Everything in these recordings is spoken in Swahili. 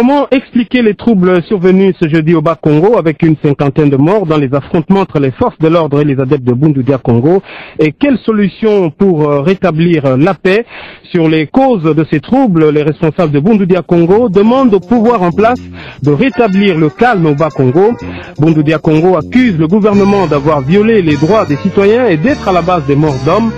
Comment expliquer les troubles survenus ce jeudi au Bas-Congo avec une cinquantaine de morts dans les affrontements entre les forces de l'ordre et les adeptes de Bundu Dia Congo? Et quelles solutions pour rétablir la paix? Sur les causes de ces troubles, les responsables de Bundu Dia Congo demandent au pouvoir en place de rétablir le calme au Bas-Congo. Bundu Dia Congo accuse le gouvernement d'avoir violé les droits des citoyens et d'être à la base des morts d'hommes.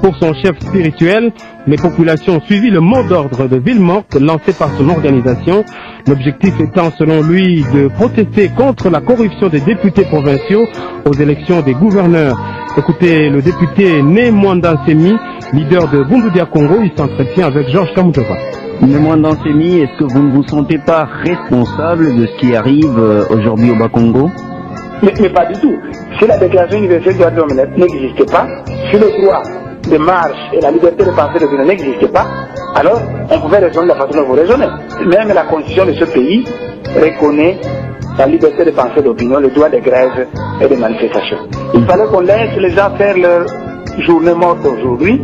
Pour son chef spirituel, les populations ont suivi le mot d'ordre de ville morte lancé par son organisation. L'objectif étant, selon lui, de protester contre la corruption des députés provinciaux aux élections des gouverneurs. Écoutez le député Né Mwanda Nsemi, leader de Bundu Dia Congo, il s'entretient avec Georges Kamutova. Né Mwanda Nsemi, est-ce que vous ne vous sentez pas responsable de ce qui arrive aujourd'hui au Bas-Congo? Mais pas du tout. Si la déclaration universelle des droits de l'homme n'existe pas, si le droit de marche et la liberté de penser de l'opinion n'existait pas, alors on pouvait raisonner de la façon dont vous raisonnez. Même la constitution de ce pays reconnaît la liberté de penser d'opinion, le droit de grève et de manifestation. Il fallait qu'on laisse les gens faire leur journée morte aujourd'hui.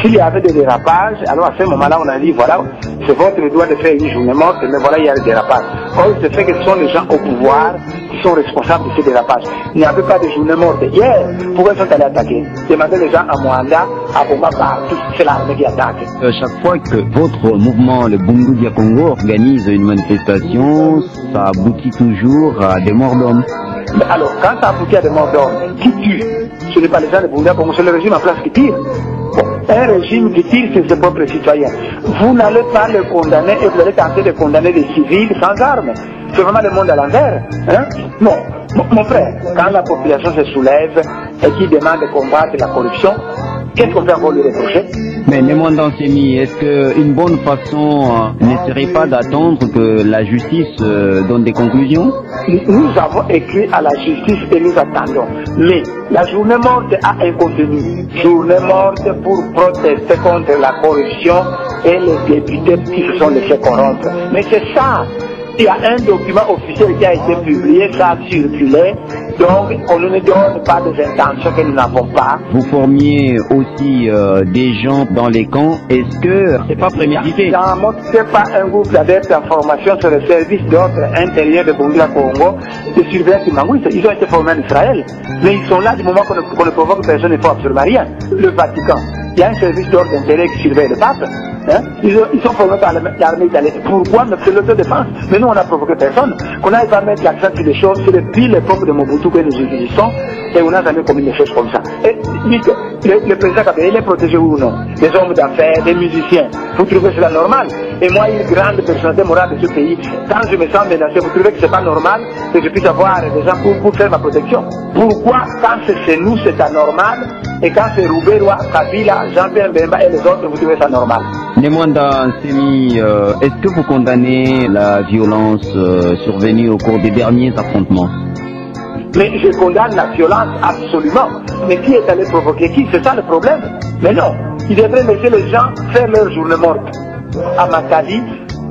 S'il y avait des dérapages, alors à ce moment-là on a dit voilà, c'est votre droit de faire une journée morte, mais voilà, il y a des dérapages. Or, il se fait que ce sont les gens au pouvoir qui sont responsables de ces dérapages. Il n'y avait pas de journée morte hier. Pourquoi ils sont allés attaquer? Demandez les gens à Mwanda, à Boma, partout, c'est l'armée qui attaque. Chaque fois que votre mouvement, le Bundu Dia Congo, organise une manifestation, ça aboutit toujours à des morts d'hommes. Alors, quand ça aboutit à des morts d'hommes, qui tue? Ce n'est pas les gens de Bundu Dia Congo, c'est le régime en place qui tire. Un régime qui tire sur ses propres citoyens. Vous n'allez pas le condamner et vous allez tenter de condamner des civils sans armes. C'est vraiment le monde à l'envers. Hein? Non, mon frère, quand la population se soulève et qui demande de combattre la corruption, qu'est-ce qu'on peut encore lui reprocher? Mais Né Mwanda Nsemi, est-ce qu'une bonne façon ne serait pas d'attendre que la justice donne des conclusions? Nous avons écrit à la justice et nous attendons. Mais la journée morte a un contenu. Journée morte pour protester contre la corruption et les députés qui se sont laissés corrompre. Mais c'est ça. Il y a un document officiel qui a été publié, ça a circulé, donc on ne nous donne pas des intentions que nous n'avons pas. Vous formiez aussi des gens dans les camps, est-ce que c'est pas prémédité? C'est pas un groupe d'adeptes en formation sur le service d'ordre intérieur de Bundu Dia Congo, de surveillance Kimangou, ils ont été formés en Israël, mais ils sont là du moment qu'on ne provoque personne, il ne faut absolument rien. Le Vatican, il y a un service d'ordre intérieur qui surveille le pape. Hein? Ils sont formés par l'armée italienne. Pourquoi? C'est l'autodéfense. Mais nous, on n'a provoqué personne. Qu'on n'aille pas mettre l'accent sur les choses, sur les pires propres de Mobutu que nous utilisons, et on n'a jamais commis des choses comme ça. Et dites, le président Kabila, il est protégé ou non? Des hommes d'affaires, des musiciens. Vous trouvez cela normal? Et moi, une grande personnalité morale de ce pays, quand je me sens menacé, vous trouvez que c'est pas normal que je puisse avoir des gens pour faire ma protection? Pourquoi, quand c'est chez nous, c'est anormal, et quand c'est Roubaix, Kabila, Jean-Pierre Bemba et les autres, vous trouvez ça normal? Né Mwanda Nsemi, est-ce que vous condamnez la violence survenue au cours des derniers affrontements? Mais je condamne la violence absolument. Mais qui est allé provoquer qui? C'est ça le problème. Mais non, ils devraient laisser les gens faire leur journée morte. À Matadi,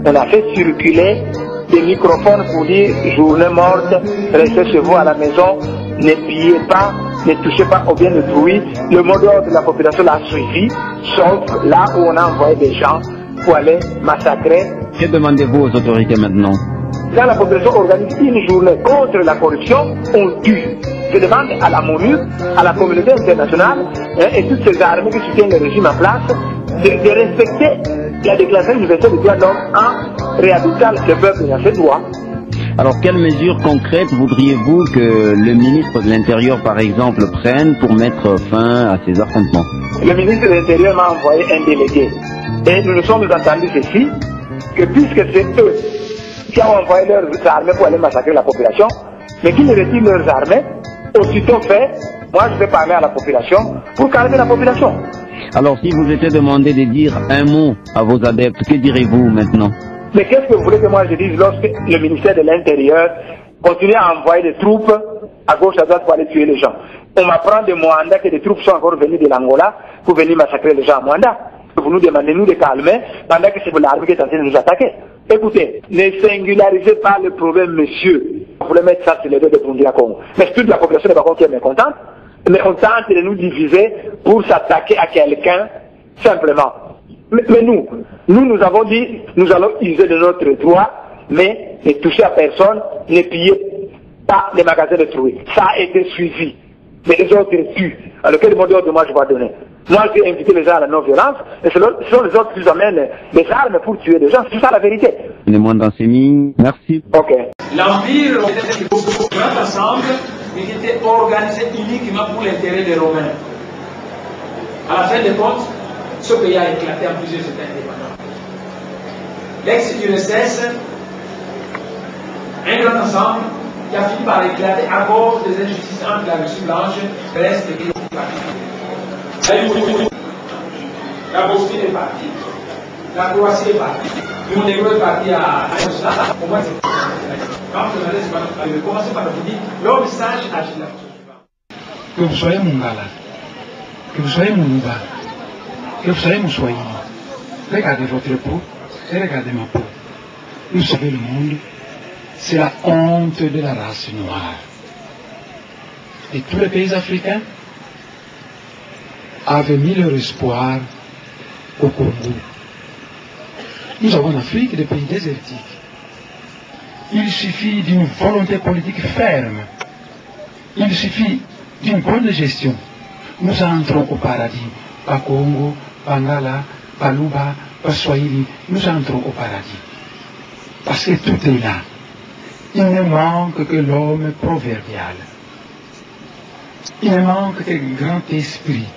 on a fait circuler des microphones pour dire journée morte, restez chez vous à la maison, ne pillez pas, ne touchez pas au bien d'autrui. Le mot d'ordre de la population l'a suivi, sauf là où on a envoyé des gens pour aller massacrer. Que demandez-vous aux autorités maintenant? Quand la population organise une journée contre la corruption, on tue. Je demande à la MONUC, à la communauté internationale et toutes ces armées qui soutiennent le régime en place de respecter la déclaration universelle des droits de l'homme en réhabilitant le peuple dans ses droits. Alors, quelles mesures concrètes voudriez-vous que le ministre de l'Intérieur, par exemple, prenne pour mettre fin à ces affrontements? Le ministre de l'Intérieur m'a envoyé un délégué. Et nous nous sommes entendus ceci, que puisque c'est eux qui ont envoyé leurs armées pour aller massacrer la population, mais qu'ils ne retirent leurs armées, aussitôt fait, moi je vais parler à la population pour calmer la population. Alors, si vous étiez demandé de dire un mot à vos adeptes, que direz-vous maintenant? Mais qu'est-ce que vous voulez que moi je dise lorsque le ministère de l'Intérieur continue à envoyer des troupes à gauche, à droite pour aller tuer les gens? On m'apprend de Moanda que des troupes sont encore venues de l'Angola pour venir massacrer les gens à Moanda. Vous nous demandez nous de calmer pendant que c'est l'armée qui est en train de nous attaquer. Écoutez, ne singularisez pas le problème, monsieur. Vous voulez mettre ça sur les deux de Bundu Congo. Mais toute la population de Bakongo qui est mécontente, mais on tente de nous diviser pour s'attaquer à quelqu'un simplement. Mais nous avons dit, nous allons user de notre droit, mais ne toucher à personne, ne piller pas les magasins détruits. Ça a été suivi. Mais les autres tuent. Alors quel mot d'ordre moi je vais donner? Moi j'ai invité les gens à la non-violence, et ce sont les autres qui nous amènent des armes pour tuer des gens. C'est ça la vérité. Les moines d'enseignement, merci. Ok. L'Empire était grand ensemble, mais qui était organisé uniquement pour l'intérêt des Romains. À la fin des comptes, ce pays a éclaté en plusieurs États indépendants. L'ex-URSS, un grand ensemble qui a fini par éclater à cause des injustices entre la Russie blanche, reste et la Bosnie est partie, la Croatie est partie, le Monténégro est parti à Yougoslavie. Pour moi, c'est quand vous allez commencer par vous dire, l'homme sage agit là. Que vous soyez Mungala, que vous soyez Moulouba, que vous soyez Moussoïli, regardez votre peau et regardez ma peau. Vous savez, le monde, c'est la honte de la race noire. Et tous les pays africains avaient mis leur espoir au Congo. Nous avons en Afrique des pays désertiques. Il suffit d'une volonté politique ferme. Il suffit d'une bonne gestion. Nous entrons au paradis. Pas Congo, pas Ngala, pas Luba, pas Swahili. Nous entrons au paradis. Parce que tout est là. Il ne manque que l'homme proverbial. Il ne manque que le grand esprit.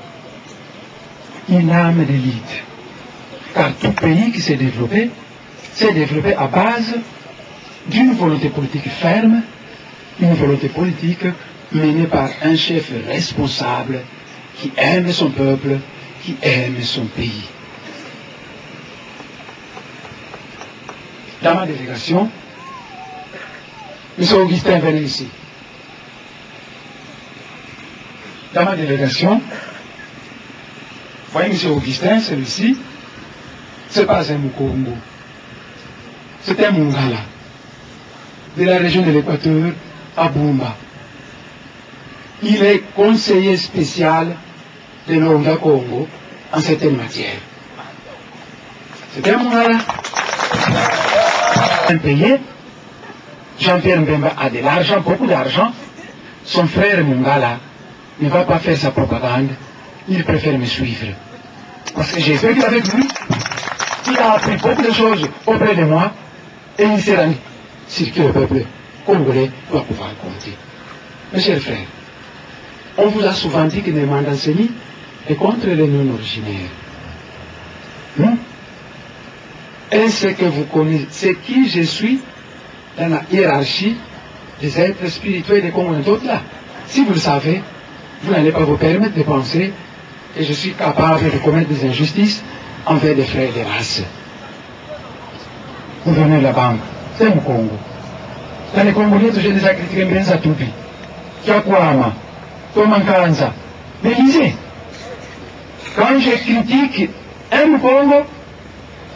Une âme d'élite. Car tout pays qui s'est développé à base d'une volonté politique ferme, une volonté politique menée par un chef responsable qui aime son peuple, qui aime son pays. Dans ma délégation, M. Augustin venait ici. Dans ma délégation, voyez M. Augustin, celui-ci, c'est pas un Mukongo, c'est un Mungala, de la région de l'Équateur à Bumba. Il est conseiller spécial de l'Onga Congo en certaines matières. C'est un Mungala. Un payé, Jean-Pierre Mbemba a de l'argent, beaucoup d'argent. Son frère Mungala ne va pas faire sa propagande, il préfère me suivre. Parce que j'ai vécu avec lui, il a appris beaucoup de choses auprès de moi, et il s'est rendu sur qui le peuple congolais doit pouvoir compter. Mes chers frères, on vous a souvent dit que les Mandanseni est contre les non-originaires. Non? Est-ce que vous connaissez qui je suis dans la hiérarchie des êtres spirituels des Congolais d'autres là? Si vous le savez, vous n'allez pas vous permettre de penser que je suis capable de commettre des injustices envers des frères de race. Vous venez de la banque, c'est mon Congo. Dans les Congolais, j'ai déjà critiqué Mbenza Toupi, Kiakwama, Tomankanza. Mais lisez, quand je critique un Congo,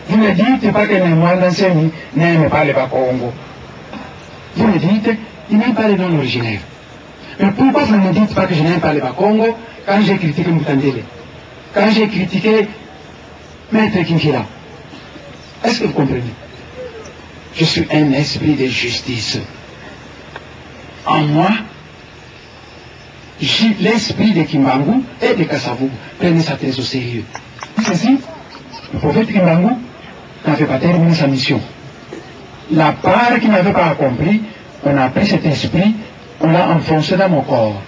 vous ne dites pas que les Mwandanseni n'aiment pas le Bas-Congo. Vous me dites, ils n'aiment pas les non-originaires. Mais pourquoi vous ne dites pas que je n'aime pas le Bas-Congo quand j'ai critiqué Moutandele, quand j'ai critiqué Maître Kinkila? Est-ce que vous comprenez? Je suis un esprit de justice. En moi, j'ai l'esprit de Kimbangu et de Kassavou. Prenez ça très au sérieux. Ceci, le prophète Kimbangu n'avait pas terminé sa mission. La part qu'il n'avait pas accomplie, On a pris cet esprit, on l'a enfoncé dans mon corps.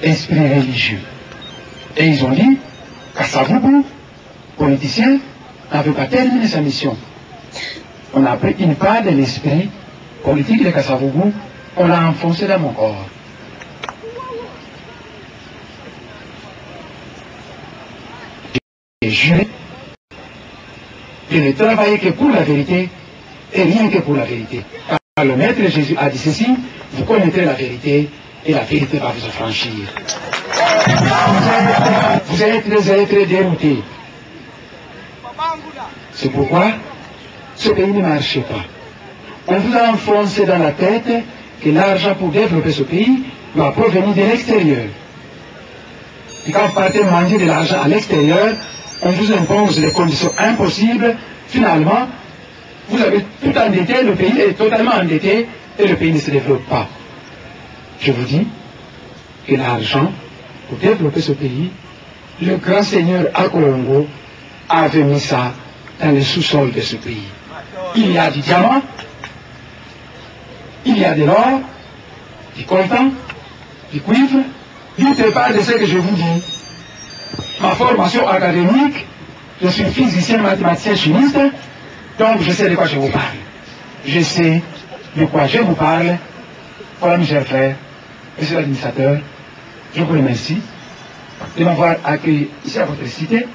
Esprit religieux. Et ils ont dit, Kasavubu, politicien, n'avait pas terminé sa mission. On a pris une part de l'esprit politique de Kasavubu, on l'a enfoncé dans mon corps. J'ai juré de ne travailler que pour la vérité et rien que pour la vérité. Car le Maître Jésus a dit ceci, vous connaîtrez la vérité et la vérité va vous affranchir. Vous êtes des êtres déroutés. C'est pourquoi ce pays ne marchait pas. On vous a enfoncé dans la tête que l'argent pour développer ce pays doit provenir de l'extérieur. Et quand vous partez manger de l'argent à l'extérieur, on vous impose des conditions impossibles. Finalement, vous avez tout endetté, le pays est totalement endetté et le pays ne se développe pas. Je vous dis que l'argent, pour développer ce pays, le grand seigneur Akolongo avait mis ça dans le sous-sol de ce pays. Il y a du diamant, il y a de l'or, du coltan, du cuivre, tout part de ce que je vous dis. Ma formation académique, je suis physicien, mathématicien, chimiste, donc je sais de quoi je vous parle. Je sais de quoi je vous parle. Voilà, mes chers frères, monsieur l'administrateur, je vous remercie de m'avoir accueilli ici à votre cité.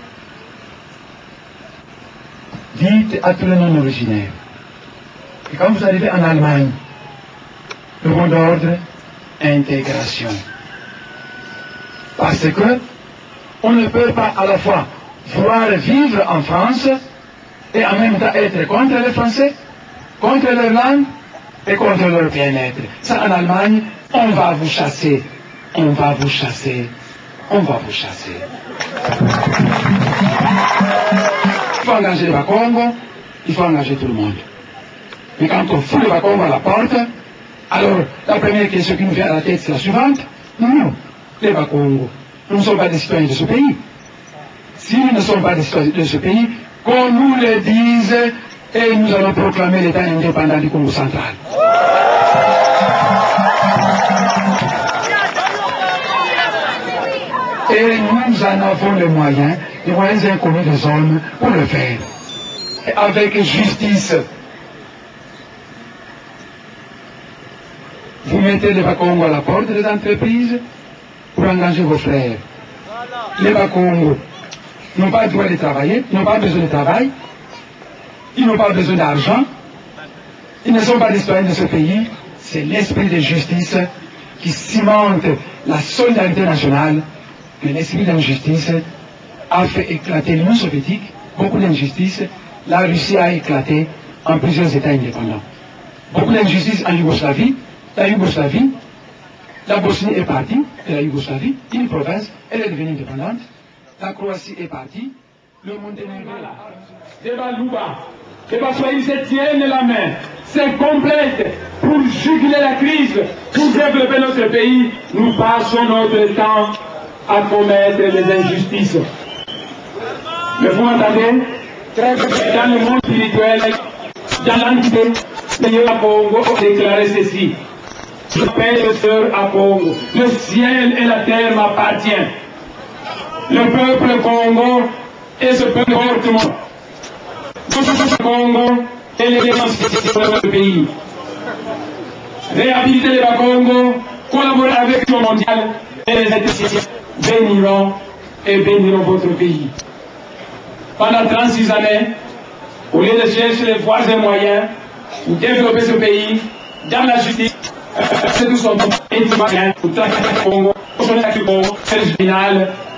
Dites à tous les non-originaires que quand vous arrivez en Allemagne, le mot d'ordre, intégration. Parce que on ne peut pas à la fois vouloir vivre en France et en même temps être contre les Français, contre leur langue et contre leur bien-être. Ça, en Allemagne, on va vous chasser, on va vous chasser, on va vous chasser. Il faut engager le Bakongo, il faut engager tout le monde. Mais quand on fout le Bakongo à la porte, alors la première question qui nous vient à la tête, c'est la suivante. Nous, les Bakongo, nous ne sommes pas des citoyens de ce pays. Si nous ne sommes pas des citoyens de ce pays, qu'on nous le dise et nous allons proclamer l'État indépendant du Congo central. Et nous en avons les moyens inconnus des hommes pour le faire. Et avec justice. Vous mettez les Bakongo à la porte des entreprises pour engager vos frères. Les Bakongo n'ont pas le droit de travailler, ils n'ont pas besoin de travail, ils n'ont pas besoin d'argent, ils ne sont pas des citoyens de ce pays. C'est l'esprit de justice qui cimente la solidarité nationale. Mais l'esprit d'injustice a fait éclater l'Union soviétique, beaucoup d'injustices. La Russie a éclaté en plusieurs États indépendants. Beaucoup d'injustices en Yougoslavie. La Yougoslavie, la Bosnie est partie de la Yougoslavie, une province, elle est devenue indépendante. La Croatie est partie, le Monténégro est là. Débat Louba, débat Soyez se tiennent la main, c'est complète pour juguler la crise, pour développer notre pays. Nous passons notre temps à commettre les injustices. Mais vous m'entendez? Dans le monde spirituel, dans l'entité, le Congo a déclaré ceci. Je paie le sœur à Congo. Le ciel et la terre m'appartiennent. Le peuple Congo et ce peuple fortement. Le Congo et les défenses de notre pays. Réhabiliter les Bakongo, collaborer avec le mondial et les institutions béniront et béniront votre pays. Pendant 36 années, au lieu de chercher les voies et moyens pour développer ce pays dans la justice, c'est tout son temps pour traquer le Congo,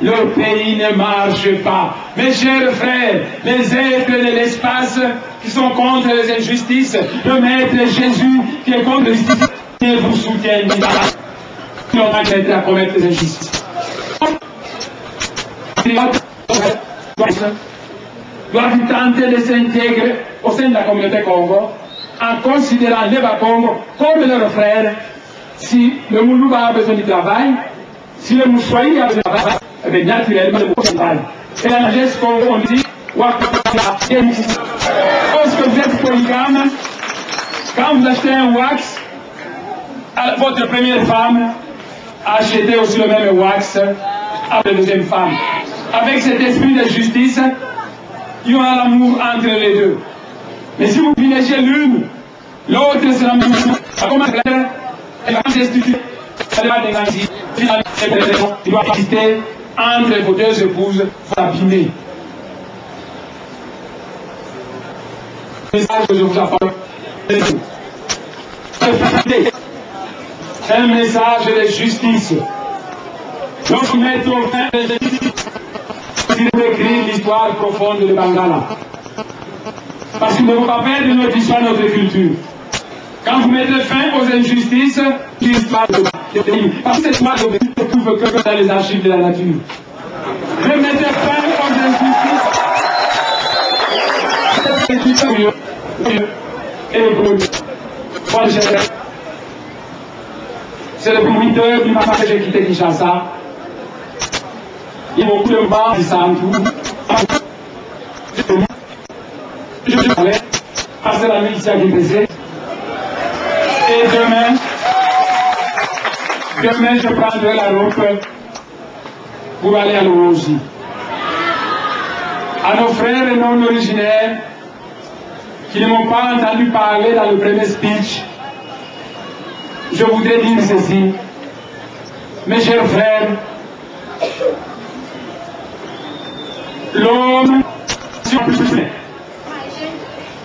le pays ne marche pas. Mes chers frères, les êtres de l'espace qui sont contre les injustices, le Maître Jésus qui est contre les injustices, ne vous soutiennent pas. Nous n'avons pas été à commettre les injustices. Doivent tenter de s'intégrer au sein de la communauté Congo en considérant les Bakongo comme leurs frères. Si le Moulouba a besoin du travail, si le Moussoui a besoin du travail, eh bien, naturellement, le travail. Et la sagesse Congo, on dit, lorsque vous êtes polygame, Quand vous achetez un wax, votre première femme achetez aussi le même wax à la deuxième femme. Avec cet esprit de justice, il y aura l'amour entre les deux. Mais si vous privilégiez l'une, l'autre sera même comment elle va destituer. Il doit exister entre vos deux épouses pour abîmer. Le message que je vous apporte, c'est un message de justice. Donc, mettre au fin de justice, il écrire l'histoire profonde de Bangala. Parce qu'il ne faut pas perdre notre histoire, notre culture. Quand vous mettez fin aux injustices, l'histoire de pays. Parce que cette histoire de pays ne se trouve que dans les archives de la nature. Ne mettez fin aux injustices. Et le produit. C'est le pour 8 heures du matin que j'ai quitté Kinshasa. Il y a beaucoup de bars qui s'en trouvent. Je parlais, passer la nuit ici à Guédézé. Et demain, je prendrai la route pour aller à l'Orosi. À nos frères et non originaires qui ne m'ont pas entendu parler dans le premier speech, je voudrais dire ceci. Mes chers frères, l'homme,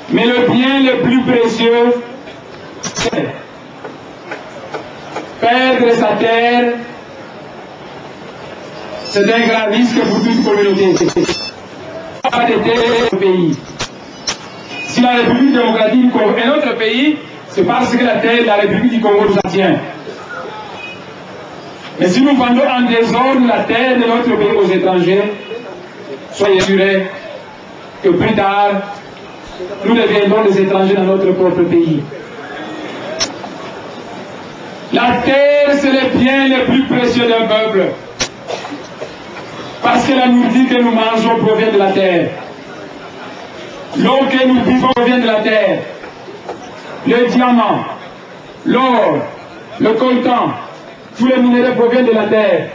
mais le bien le plus précieux, c'est perdre sa terre. C'est un grand risque pour toute communauté. Pas de terre au pays. Si la République démocratique du Congo est notre pays, c'est parce que la terre de la République du Congo nous appartient. Mais si nous vendons en désordre la terre de notre pays aux étrangers, soyez assurés que plus tard, nous deviendrons des étrangers dans notre propre pays. La terre, c'est le bien le plus précieux d'un peuple. Parce que la nourriture que nous mangeons provient de la terre. L'eau que nous buvons provient de la terre. Le diamant, l'or, le coltan, tous les minéraux proviennent de la terre.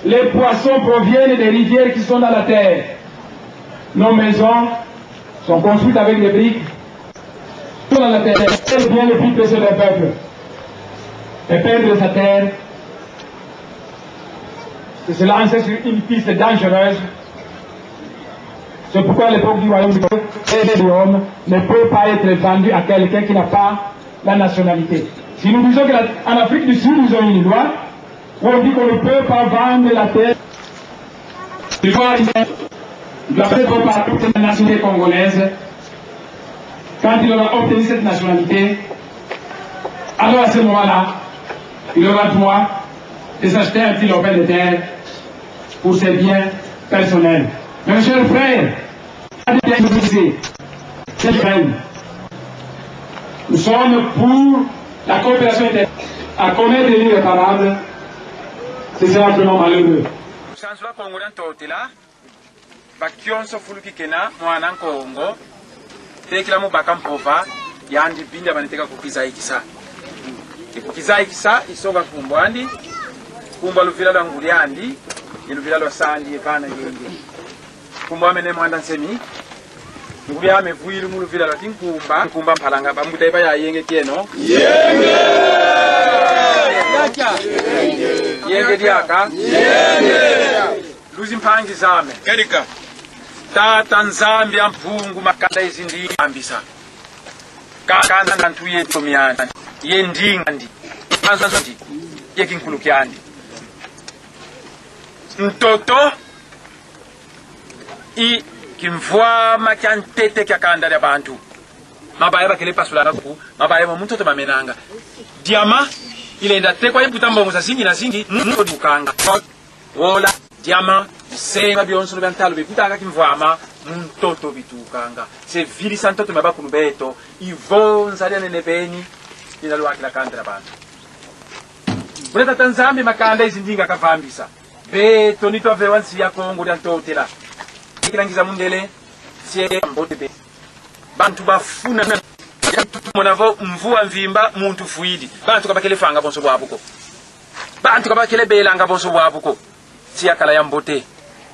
Les poissons proviennent des rivières qui sont dans la terre. Nos maisons sont construites avec des briques. Tout dans la terre. C'est le bien le plus précieux d'un peuple. Et perdre sa terre, c'est se lancer sur une piste dangereuse. C'est pourquoi l'époque du royaume et de l'homme ne peut pas être vendu à quelqu'un qui n'a pas la nationalité. Si nous disons qu'en Afrique du Sud, nous avons une loi où on dit qu'on ne peut pas vendre la terre, il doit faire par toute la nationalité congolaise. Quand il aura obtenu cette nationalité, alors à ce moment-là, il aura droit de s'acheter un petit lopin de terre pour ses biens personnels. Mes chers frères, nous sommes pour la coopération internationale. À commettre des irréparables, c'est simplement malheureux. Bakionso fuluki kena mwana Kongo tekila mubaka mpova yandi binda baniteka kukiza ikisa ikukiza ikisa isoga kumbwandi kumba luvila lwa ngulyandi iluvila lwa sandi evana yenge kumba amene mwanda nsemi ngubya amevuilu mu luvila lwa tinkumba kumba mpalanga bamuda iba ya yenge tieno yenge yenge diaka yenge luzi mpangi zame kerika tata nzambi ya mpungu makanda izindi ambisa kakanda nantu yetu miyani yendingandi anzandi yekinkulukyandi mtoto i kimvwa makyantete kyakanda lya bantu mabaya bakele pasulana ku mabaya mu mtoto mamenanga diama ilenda tekwa yebutambongo za zingi na zingi dukanga wola diama senga byonso byantalo bikutanga kimvwama mtoto bitukanga se vili santoto mabakulu beto ivonza lya nenebeni linalo akila kandira bantu buleta tanzambi makanda izindinga kavambisa beto nitwa vewansi ya Kongo lya ntotela ikilangiza mundele sie mbote bantu bafuna monavo mvua mvimba muntu fuidi bantu kabakele fanga bonso bwabuko bantu kabakele belanga bonso bwabuko tia kala ya mbote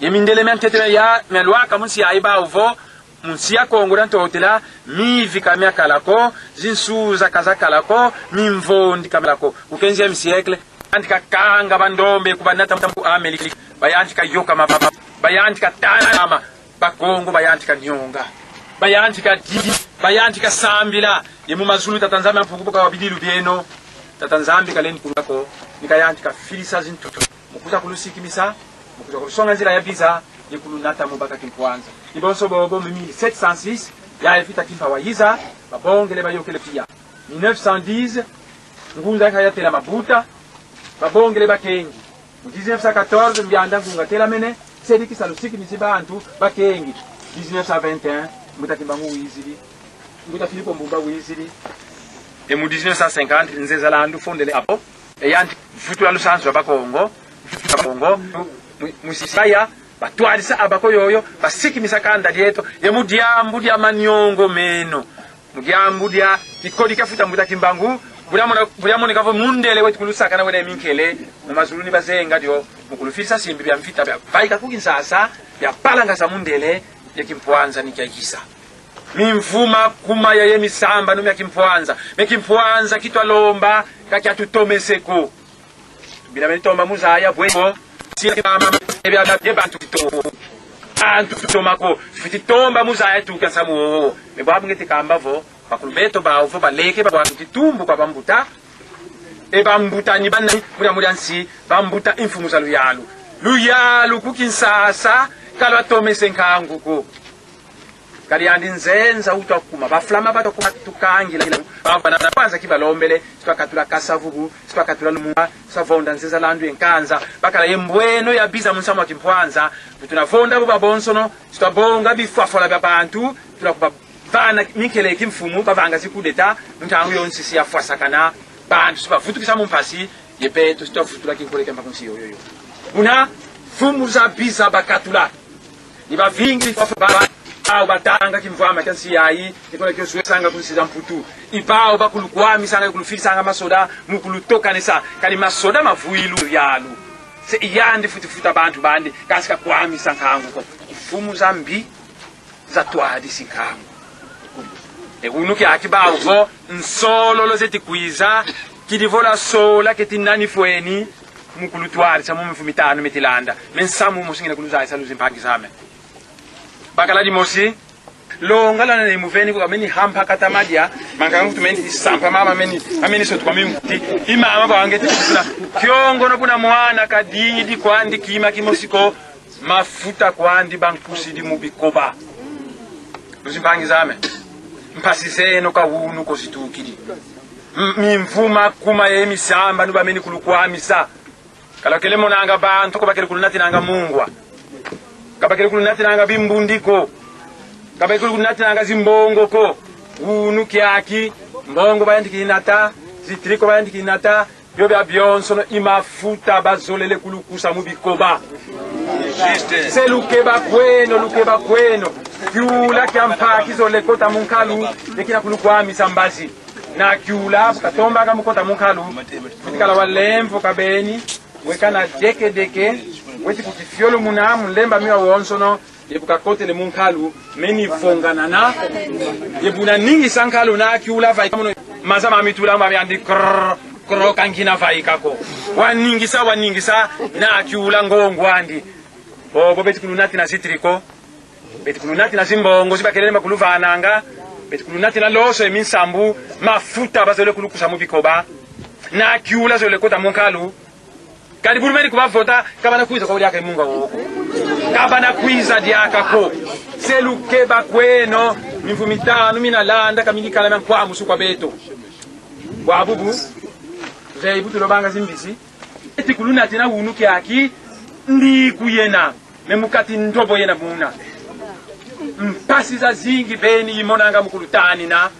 yemindele mentete ya melwaka munsi aiba uvo munsi ya Kongo danto hotela mi vikamia kalako zinsuza kazakalako mimvondi kamelako ukenzi ya siècle antika kanga bandombe kubanata mtambu Amerika bayantika yoka mababa bayantika tana bakongo bayantika nyonga bayantika didi bayantika sambila yemu mazulu tatanzambi ampukupoka wabidilu bieno tatanzambi kaleni kulako nikayantika filisa zintutu mukuza kulusikimisa mukuza kulusonga nzira ya biza yekulunata mubaka kimpwanza ibonso bobo 1706 ya efita kimpa wayiza babongele bayokele pia 1910 ngunza kayatela mabuta babongele bakengi 1914 mbyanda ngunga tela mene sediki salusiki misibantu bakengi 1921 mutakimba nguwizili nguta Filipo Mbumba wizili e mu 1950 nzeza landu fondele apo e yanti futu ya lusanzu bakongo musisaya batwarisa abako yoyo basiki misakanda dieto ye mudiambu dia manyongo meno mudiambu dia ikodi kafuta mutakimba ngu buliamone kavo mundele wetu kulusaka na wene minkele mu mazuluni bazenga dio mukulufisa simbi bya mfita bya baika kukinsasa bya palanga sa mundele yekimpwanza nikyakisa mimvuma kuma ya yemisamba no myakimpwanza mekimpwanza kitwa lomba kakyatutomeseko bila menitomba muzaya bwebo siyama ebya bantu kito antu tomako fititomba muzaya tukasamu mebwabu ngeti kambavo bakulubeto bawo baleke babwantu kitumbu kwa bambuta ebambuta ni banani muri ansi bambuta imfumu za luyalu kukinsasa kalwa tomese nkanguko kali andi nzenza utakuma baflama batakuma tukangila bafana kwanza kibalombele twakatula kasavubu twakatula lumwa savonda nzeza landu enkanza bakala yembweno ya biza munsamo kimpwanza tunavonda buba bonsono twabonga bifafola byabantu tunakuba vana mikele kimfumu bavanga zikudeta ntangu yonsisi ya fwasakana bantu sibavutukisa mumpasi yepeto sitofutula kinkoleka mpakunsi yoyo una fumu za biza bakatula niba vingi fafaba au batanga kimvama kansi yayi ikona kyoswe sanga kunsiza mputu ibao bakulukwami sanga kulufisa masoda mukulutoka nesa kali masoda mavuilu yalu se iyandi futi abantu bandi kasika kwami sankangu ko fumu zambi za twadi sikangu unuki akibao vo nsolo lozeti kuiza kidivola sola ketinani fweni mukulutwari sa mumifumitano metilanda mensamu musingina kuluza isa luzimpangi zame bakala di mosi longa lana ne muveni ko ameni hampa katamadia manganga kutumeni sampa mama ameni sotu kwa mimti imama bangete kuna kyongo no kuna mwana kadidi kwandi kima kimosiko mafuta kwandi bankusi di mubikoba luzimpangi zame mpasiseno ka hunu ko situkidi mimvuma kuma yemisamba nuba meni kulukwamisa kala kele monanga bantu ko bakele kulunati nanga mungwa kabakele kulunati nanga bimbundiko kabakele kulunati nanga zimbongo ko hunu kyaki mbongo bayandikinata zitriko bayandikinata byo bya byonsono imafuta bazolele kulukusa mubikoba se lukeba kweno kyula kyampa kizole kota munkalu lekina kulukwami sambazi na kyula katomba kamukota munkalu kutikala walemvo kabeni wekana deke weti kutifiolo munamu lemba miwa wonsono yebuka kote le munkalu meni vonganana yebuna ningi sankalu na kyula vai kamuno mazama mitula mabandi krrr kankina vai kako waningisa na kyula ngongwandi bobo beti kulunati na sitriko beti kulunati na zimbongo zibakelele makuluvananga beti kulunati na loso eminsambu mafuta bazole kulukusa mubikoba na kyula zole kota munkalu kadi burumeni kubavota kabana kuiza kwa uliaka imunga woko kabana kuiza diaka ko selukeba kweno mivumitano minalanda kamilikala mkwa musu kwa beto kwa bubu zeibu tulobanga zimbisi eti kulunati na unuki aki ndi kuyena memukati ndobo yena muna mpasi za zingi beni imonanga mukulutani na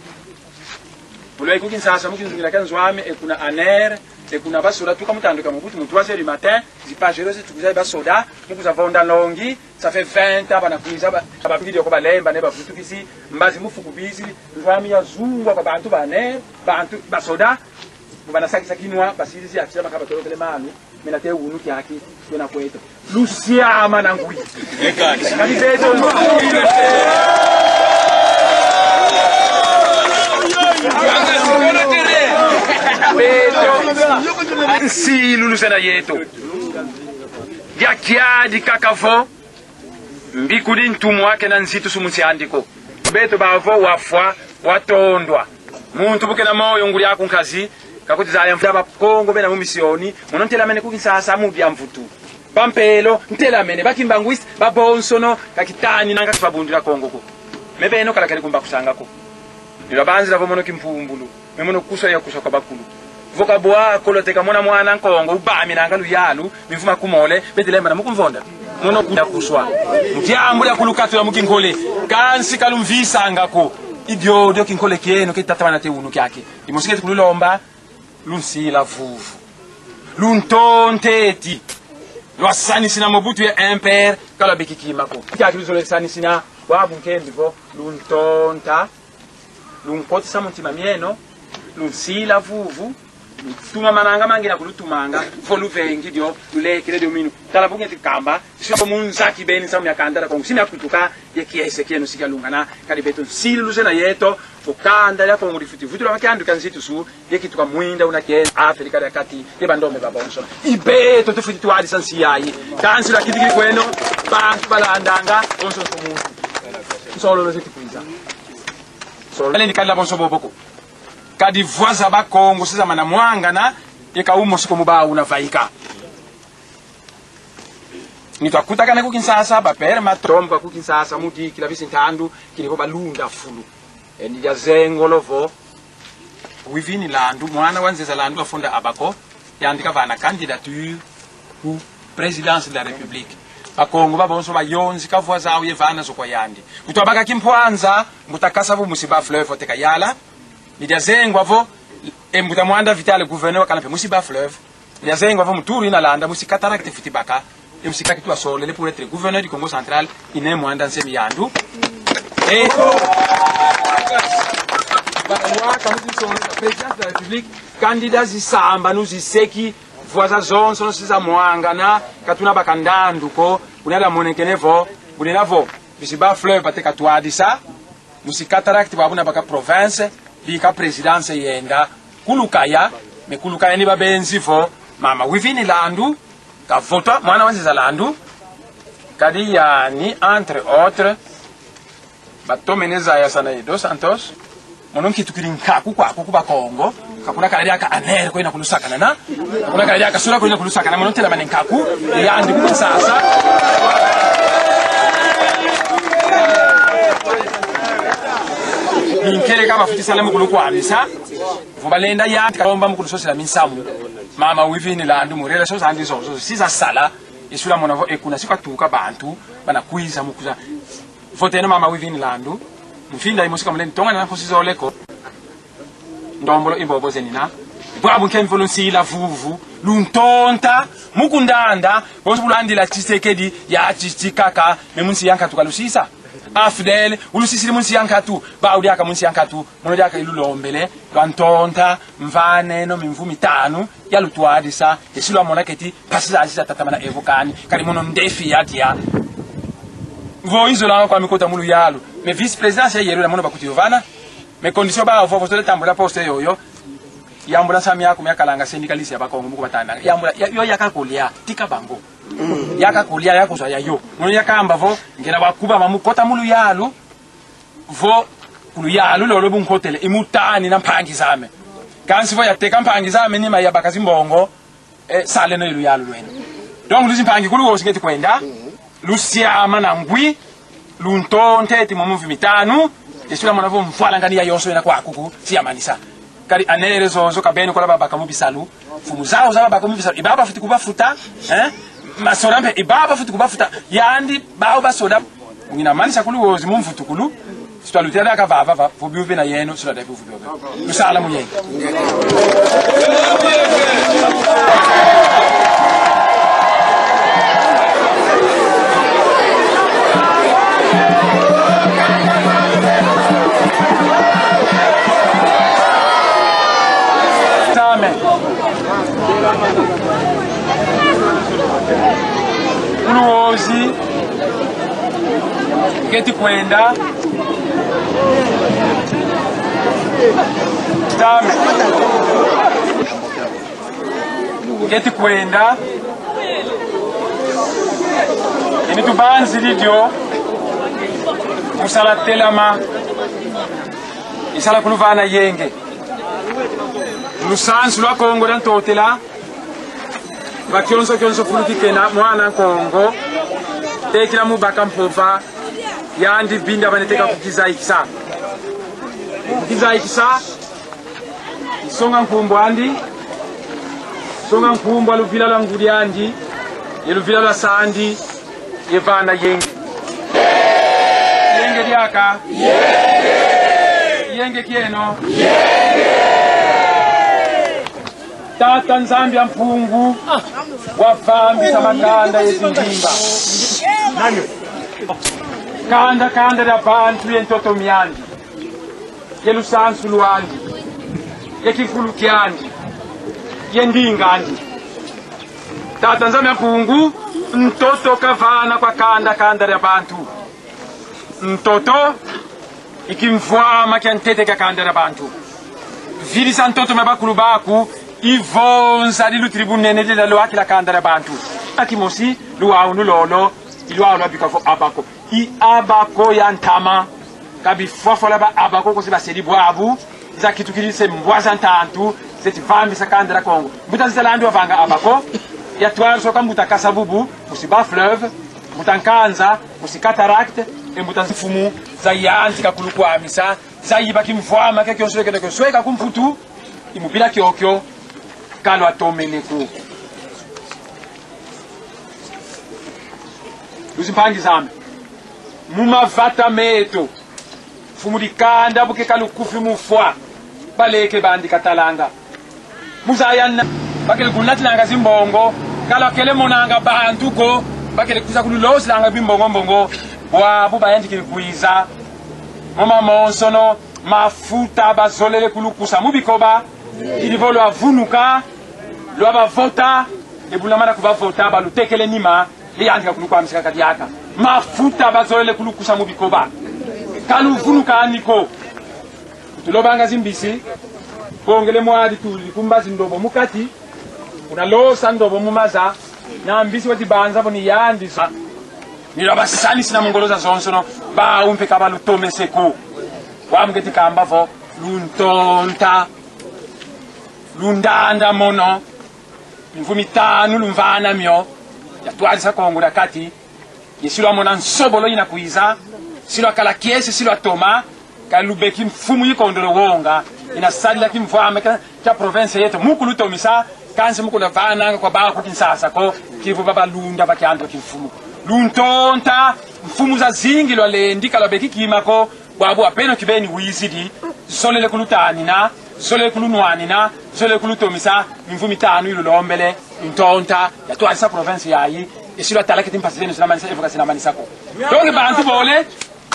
ulwe kukinsasa mukinzungira kanzwame ekuna aner et kuna basoda tout comme tanduka mu 3h du matin zipagero zitukuza basoda mukuza vonda longi ça fait 20 ans banakuiza ba video ko balemba ne bavutu kisi mbazi mufuku bizi rwami ya zungwa kwa bantu bane bantu basoda bana sakisa kinwa basisi afisa makaba tolokele manu mena te unu kyaki yona kweto Lucia manangui kani beto si lulusena yeto yakia di kakavo mbikudi ntumu wake na nzitu sumusi andiko beto bavo wafwa watondwa muntu bukena moyo nguli yako nkazi kakuti za yamfuta bakongo bena mu misioni munontela mene kukinsasa mu byamvutu pampelo ntela mene bakimbangwisi babonsono kakitani nanga kibabundira kongo ko mebeno kala kali kumba kusanga ko nibabanzi lavo mono kimpumbulu memono kusa ya kusa kwa bakulu voka boa koloteka mona mwana nkongo ubami nanga luyalu mivuma kumole betelemba na mukumvonda mono kuda kuswa mutiambula kulukatula mukinkole kansi kalumvisa ngako idiodio kinkole kieno kitatabana te unu kyake imosikete kululomba lunsila vuvu luntonteti lwasani sina mobutu ya imper kala bikikimako kyake luzole sani sina wabu nkembivo luntonta lunkoti samutima mieno lunsila vuvu tuma mananga mangira kulutumanga folu vengi dio lulekele dio minu tala bunge tikamba sio munzaki beni samu yakandara kongu sina kutuka yekiese kieno sikalungana kali beto silu luzena yeto ukanda ya kongu difuti futula makandu kanzitu su yekituka mwinda unake Afrika ya kati yebandombe babonso ibeto tufuti twali sansi yayi kansi la kidigiri kweno bantu balandanga onso komuntu solo lozeti kuiza solo ale nikala bonso boboko kadi voiza ba Kongo sisa mana mwanga na eka umo siko muba unavaika nitwakuta kana ku Kinsasa ba pere matromba ku Kinsasa mudi kila visi ntandu kilipo balunda fulu endi ya zengolovo wivini landu mwana wanzeza landu afunda abako yandika vana candidature ku présidence de la république ba Kongo ba bonso ba yonzi ka voiza au yevana zo kwa yandi kutwabaka kimpwanza mutakasa vu musiba fleuve oteka yala Lidiazengwa vo embuta mwanda vitale gouverneur kana pe musiba fleuve lidiazengwa vo muturu ina landa musika tarakte fitibaka musika kitu asole le pour être gouverneur du Congo central ine mwanda nsemi yandu et bakwa kamuti son président de la république candidat zisamba nuziseki voiza zonso siza mwangana katuna bakandandu ko unala monekenevo bunelavo bisiba fleuve pateka twadisa musika tarakte babuna baka province bika présidence yenda kulukaya me kulukaya ni babenzi vo mama wivini landu ka vota mwana wanziza landu kadi yani entre autres batomeneza ya sana dos Santos mononki tukirinkaku kwa kuba Kongo kakuna kala yaka aner ko ina kulusaka na kakuna kala yaka sura ko ina kulusaka na monontela manenkaku yandi ku sasa inkele kama futisa le mukulu kwa misa vubalenda ya karomba mukulu sosela minsamu mama wivini landu murela so zandi zo siza sala isula monavo ekuna sikatuka bantu bana kuiza mukuza voteno mama wivini landu mfinda imosika mleni tonga na kosizo leko ndombolo imbobo zenina bwabu kemvolo nsila vuvu luntonta mukundanda bosbulandila Tshisekedi ya Tshisekaka memunsi yanka tukalusisa afdel ulusisiri munsi yankatu baudi aka munsi yankatu mono yaka ilulombele lwantonta mvane no mimvumi tanu ya lutwadisa esilo amona keti pasisa asisa tatamana evokani kali mono ndefi yatia vo izola kwa mikota mulu yalu me vice président ya yero la mono bakuti yovana me condition ba vo fotole tambula poste yoyo yambula sami yako yakalanga syndicaliste ya bakongo muko batana yambula yo yakakolia tika bango yaka kulia yako so yayo mono yakamba vo ngena bakuba mamukota mulu yalu vo kulu yalu lolo bunkotele imutani na mpangi zame kansi vo yateka mpangi zame ni maya bakazi mbongo sale no ilu yalu lwena donc luzi mpangi kulu osingeti kwenda lusiama na ngwi luntonte ti momuvi mitanu esula mona vo mfala ngani ya yonso ina kwa kuku siamanisa kali anere zozo kabeni kola baba kamubisalu fumu zao za baba kamubisalu ibaba futi kubafuta masorambe ibaba futi kubafuta yandi bao basoda ngina manisa kulu wozi mumfutu kulu sitwalutera akavava vubiuve na yeno sula daibu vubiuve usala munyenga ngeti kwenda tame ngeti kwenda ini tubanzi lidio musala telama isala kuluvana yenge lusansu lwa Kongo dan totela bakyonso fulutikena mwana Kongo tekila mubaka mpova yandi binda baneteka kukiza ikisa isonga nkumbo andi songa nkumbo aluvila la ngudi andi yeluvila la sandi yevana yenge diaka yenge kieno tata nzambi mpungu wafambisa makanda yezindimba kanda da bantu yentoto myandi yelusansu lwandi yekifulu kyandi yendingandi tata nzambi mpungu mtoto kavana kwa kanda da bantu mtoto ikimvwama kyantete kakanda da bantu vilisa mtoto mabakulu baku ivonza lilu tribunene lila loaki la kanda da bantu akimosi luau nulolo iluau lwabikafo abako i abako ya ntama kabi fofola ba abako kosi baseli bwabu za kitu kilise mbwaza ntantu zeti vambi sa kanda da Kongo mbuta zilandi wavanga abako ya tuwaru soka mbuta kasabubu musiba fleuve mbuta nkanza musikatarakte mbuta mfumu za yanzi kakuluku amisa za yibaki mvwama kekyosweka kumputu imubila kyokyo kalo atomeleku uzimpangi zame mumavata meto fumulikanda buke kalukufi mufwa baleke bandi katalanga muzayana bakele kunatilanga zimbongo kalo akele monanga bantu ko bakele kuza kululosi langa bimbongo wabu bayandi kilikuiza mama monsono mafuta bazolele kulukusa mubikoba ilivo lwa vunuka lwa bavota ebulamana kubavota balutekele nima liyandika kulukwa msika diaka mafuta bazolele kulukusa mubikoba kalu vunuka aniko tulobanga zimbisi bongele mwadi tuli kumbazi ndobo mukati unalosa ndobo mumaza na mbisi wati banza boni yandisa nilabasani sina mongoloza zonsono ba umpe kabalu tome seko wamgeti kambavo luntonta lundanda mono mvumi tanu lumvana myo yatwalisa Kongo na kati yesilo amona nsobolo ina kuiza silo akala kiesi silo atoma kalubeki mfumu yikondolo wonga ina sadila kimvwame ka province yetu mukulu tomisa kanse mukulu vana kwa ba ku Kinsasa ko kivu baba lunda bakyando kimfumu luntonta mfumu za zingi lwa lendi kalabeki kimako bwabu apeno kibeni wizidi solele kulutani na solele kulunwani na solele kulutomisa mvumi tanu ilo lombele ntonta yatwalisa province yayi esilo atalake timpasireno sinamanisa evoka sinamanisa ko donc bantu bole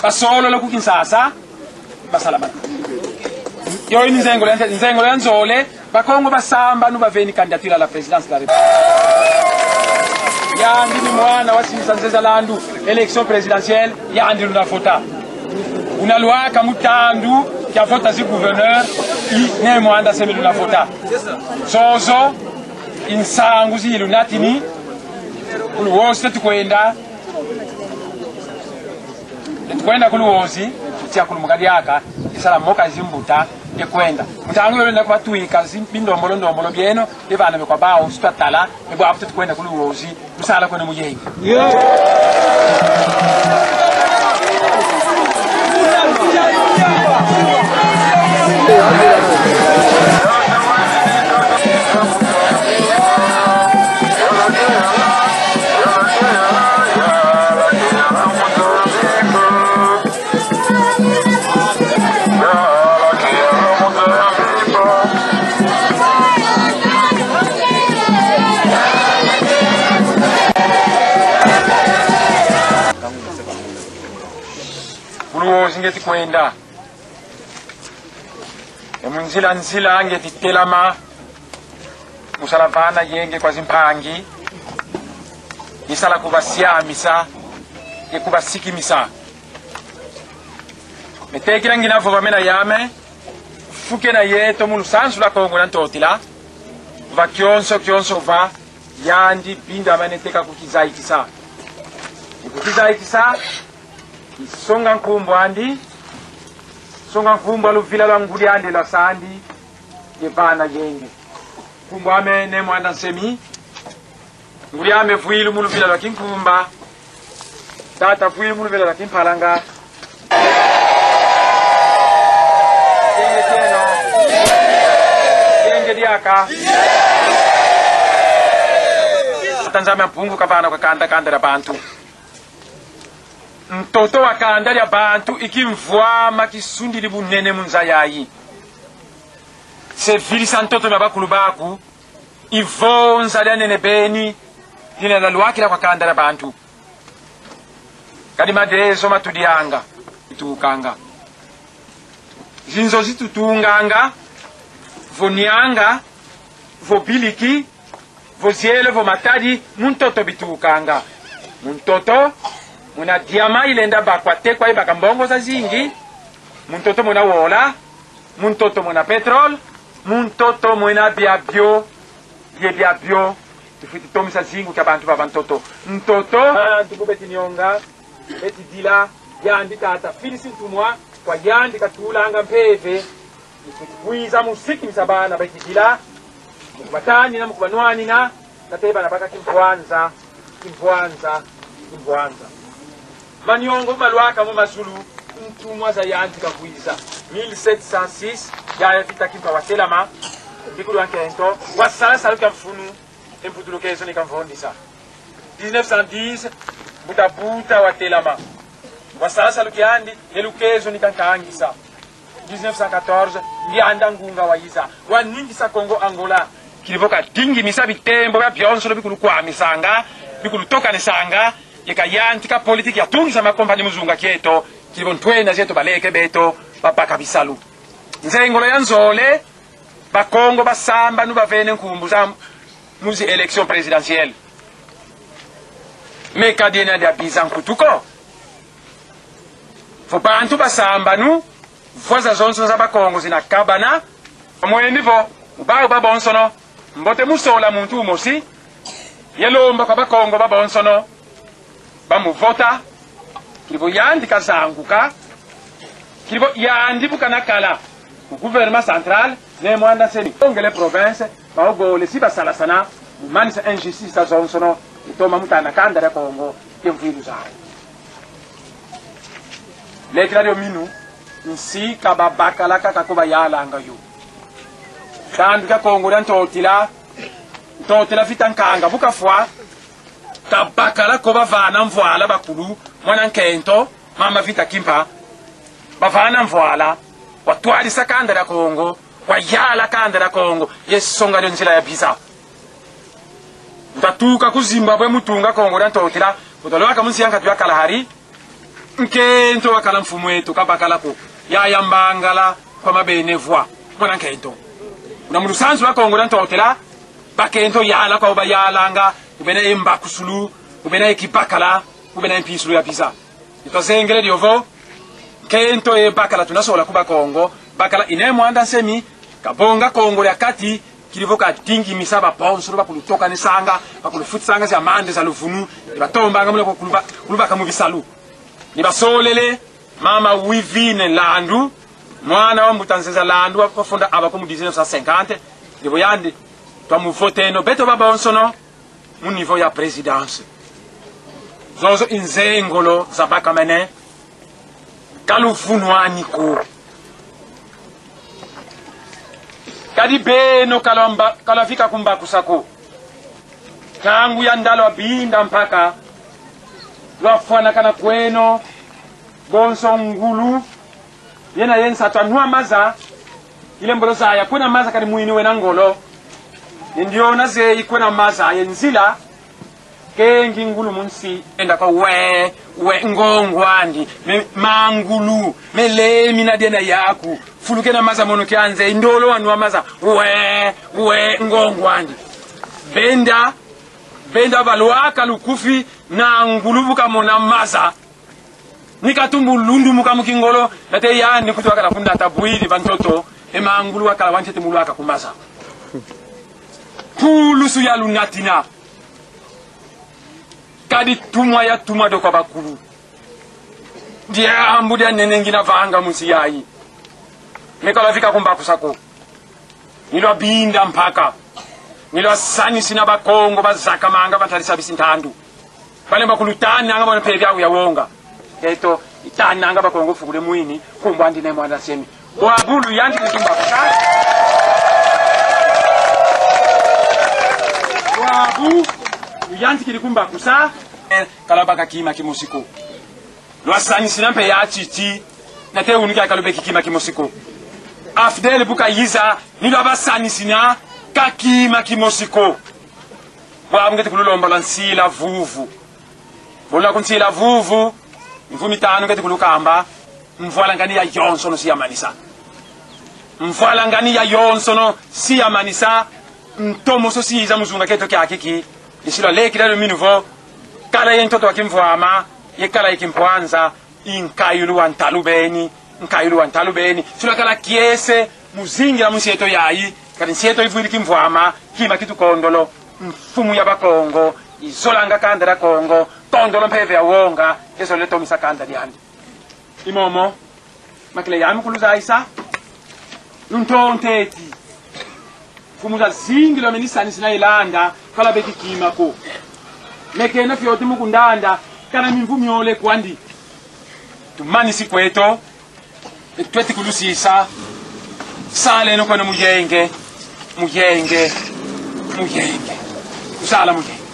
basolo lo ku Kinsasa basalama yo nzengo ya nzole bakongo basamba nubaveni candidature à la présidence de la République yandi ni mwana wa Sinzanzeza landu élection présidentielle yandi luna vota unalwaka mutandu kya vota zi gouverneur ne mwanda seme luna vota zozo insangu zi lunatini uluwosi tukwenda kuluwosi tutia kulumugadi yaka isala moka zimbuta yekwenda mutangu yole nakwa tuika bindombolo byeno ebana bekwa bawo sitwatala ebo aputu tukwenda kuluwosi musala kone muyengi ngeti kwenda emunzila ngeti telama musalavana yenge kwa zimpangi isala kubasiamisa yekubasikimisa metekira ngina fo bamena yame fuke na yeto mulu sansu la Kongo na ntotila va kyonso va yandi binda maneteka kukizaiti sa kukizaiti sa isonga nkumbo andi songa nkumbo aluvila la nguli andi la sandi yevana yenge kumbo ame ne mwanda nsemi nguli ame vuilu mulu vila la kinkumba tata vuilu mulu vila la kimpalanga diaka Tanzania mpungu kabana kwa kanda ya bantu mtoto wa kanda ya bantu ikimvwama kisundi libunene munzayayi sevili santoto mabakulu baku ivonza lya nene beni lina laluakila kwa kanda ya bantu kadi madezo matudianga itukanga zinzo zitutunganga vonianga vobiliki voziele vomatadi muntoto bitukanga muntoto muna diama ilenda bakwate kwa ibaka mbongo za zingi muntoto muna wola muntoto muna petrol muntoto muna biabio biabio tufuti tomisa zingu kwa bantu ba bantoto mtoto bantu beti nionga beti dila yandi tata filisi tumwa kwa yandi katulanga mpeve kuiza musiki misabana bakidila mukubatani na mukubanwani na kateba na baka kimvwanza maniongo malwaka mu masulu ntumwa za yanti kakuiza 1706 ya vita kimpa watelama bikulu ankento wasala saluka mfunu emputulokezo nikamvondisa 1910 buta watelama wasala salukiandi elukezo nikankangisa 1914 ndianda ngunga waiza waningisa Kongo Angola kilivoka dingi misa bitembo bya byonsolo bikulu kwa misanga bikulu toka nesanga yeka yantika politiki ya tungisa makompani muzunga kieto kilivo ntwena zeto baleke beto babaka bisalu nzengolo ya nzole bakongo basamba nu bavene nkumbu za muzi election présidentielle meka dina dia bizan kutuko fo bantu basamba nu voza zonso za bakongo zinakabana mwendivo ubao babonsono mbote musola muntu umosi yelomba kwa bakongo babonsono bamuvota kilivo yandi kazanguka kilivo yandi bukanakala gouvernement central ne mwanda seni ongele province baogole si basalasana manisa injustice za zonsono itoma mutana kanda ya Kongo yemvilu zayo letradio minu nsi kababakala kakakuba yalanga yu kandu ka Kongo dan totila fitankanga bukafwa kabakala ko bavana mvwala bakulu mwana nkento mama vita kimpa bavana mvwala watwalisa kanda ya Kongo wayala kanda ya Kongo yesonga nzila ya biza ndatuka ku Zimbabwe mutunga Kongo dan totila utoloka munsiyanka tuyakala hari nkento wakala mfumu wetu kabakala ko ya mbangala kwa mabenevwa mwana nkento una musanzu wa Kongo dan totila bakento yala kwa ubayalanga ubena imba kusulu ubena ekipakala ubena impisulu ya biza itozengele diovo kento e bakala tunasola kuba Kongo bakala ine mwanda semi kabonga Kongo ya kati kilivoka tingi misaba ponsuru bakulutoka nesanga bakulufutanga za mande za luvunu batomba ngamule kuluba kamu bisalu nibasolele mama wivine landu mwana wa mutanzeza landu wakufunda abakumu 1950 ndipo yandi twamuvote no beto baba onsono mu niveau ya présidence zozo inzengolo za bakamene kalufunwani ko kadi beno kalafika kumbaku sako kangu ya ndalo binda mpaka lwafwana kana kweno bonso ngulu yena yensa tanua maza ile mbolo zaya kuna maza kadi muini wena ngolo ndiona ze ikuna maza yenzila kengi ngulu munsi enda kwa we ngongwandi mangulu melemi na dena yaku fuluke na maza mono kianze indolo wanua maza we ngongwandi benda balwaka lukufi na ngulubuka mona maza Nikatumbu lundu muka mukingolo nate ya nikutu wakala kunda tabuidi bantoto ema angulu wakala wanchete mulu waka kumasa. Pulusu ya lunatina. Kadi tumwa ya tumwa do kwa bakulu. Dia ambudia nenengina vanga musiyai. Mekala vika kumbaku sako. Nilwa binda mpaka. Nilwa sani sina bakongo bazaka manga batalisa bisintandu. Pale bakulutani anga bwana pevya ya wonga. Eto itana anga bakongo fugule mwini kumba ndine mwana semi. Wabulu yanti kumbaku sako. Wabu yanti kilikumba kusa kalabaka kima kimusiko. Lwasani sinampe ya chichi na te unika kalubeki kima kimusiko. Afdel buka yiza nilo abasani sina kakima kimusiko. Wabu ngeti kululomba lansila vuvu. Bola kunsila vuvu mvumi tano ngeti kulukamba mvwala ngani ya yonsono siya manisa. Mvwala ngani ya yonsono siya manisa. Ntomo so siza muzunga keto kya kiki isilo leki dalo minuvo kala yentoto akimvwama yekala ikimpwanza inkayulu wantalubeni silo kala kiese muzingira musieto yayi kali nsieto ivwili kimvwama kima kitu kondolo mfumu ya bakongo izolanga kandera kongo kondolo mpeve ya wonga yeso leto misakanda diandi imomo makile yamu kuluza isa nuntonteti kumuza zingilo menisani sina ilanda kala beki kimako mekena fyoti mukundanda kana mimvumi ole kwandi tumani sikweto tweti kulusisa sale no kono muyenge kusala muyenge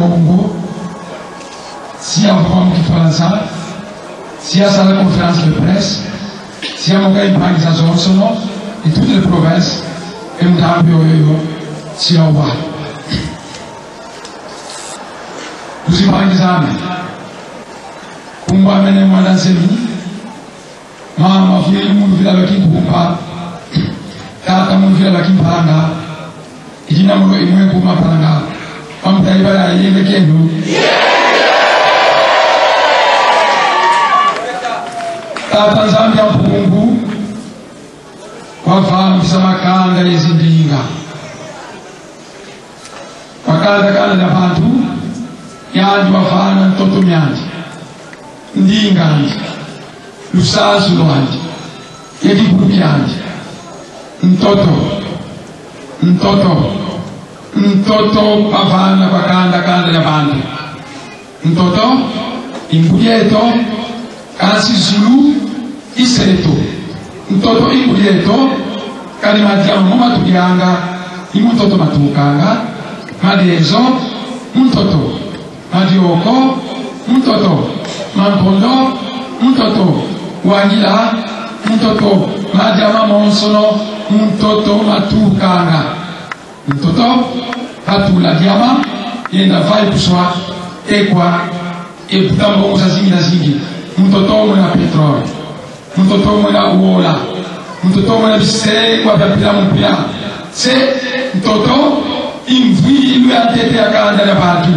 Congo, si on va en France, si on a la conférence de presse, si on a une organisation et toutes les provinces, et on a si on va. Nous sommes par exemple, pour moi, mener moi dans ces vies, maman, ma fille, mon fils avec qui nous pas, tata, mon fils avec qui nous parlons, et qui n'a pas eu moins pour ma parole. On peut y aller avec nous. Tata Zambia Pungu, wafahamu Samakanda Izindinga. Wakanda kanda na bantu, yanji wafana mtoto myanji. Ndinga nji, lusasu lwanji, yekikuru kyanji. Mtoto wafana wakanda kanda na bantu. Mtoto, imbuyeto, kasi Zulu, iseto. Mtoto imbuyeto, kali madiamu matuganga, imutoto matukanga, madiezo, mtoto, madioko, mtoto, mampondo, mtoto, wangila, mtoto, madiama monsono, mtoto matukanga. Mtoto, patula diama, yenda vai kuswa, ekwa, eputambo musa zingi na zingi. Mtoto mwana petroli, mtoto mwana uola, mtoto mwana bisere kwa babila mpia. Se mtoto imvui ilu ya tete ya kanda na batu.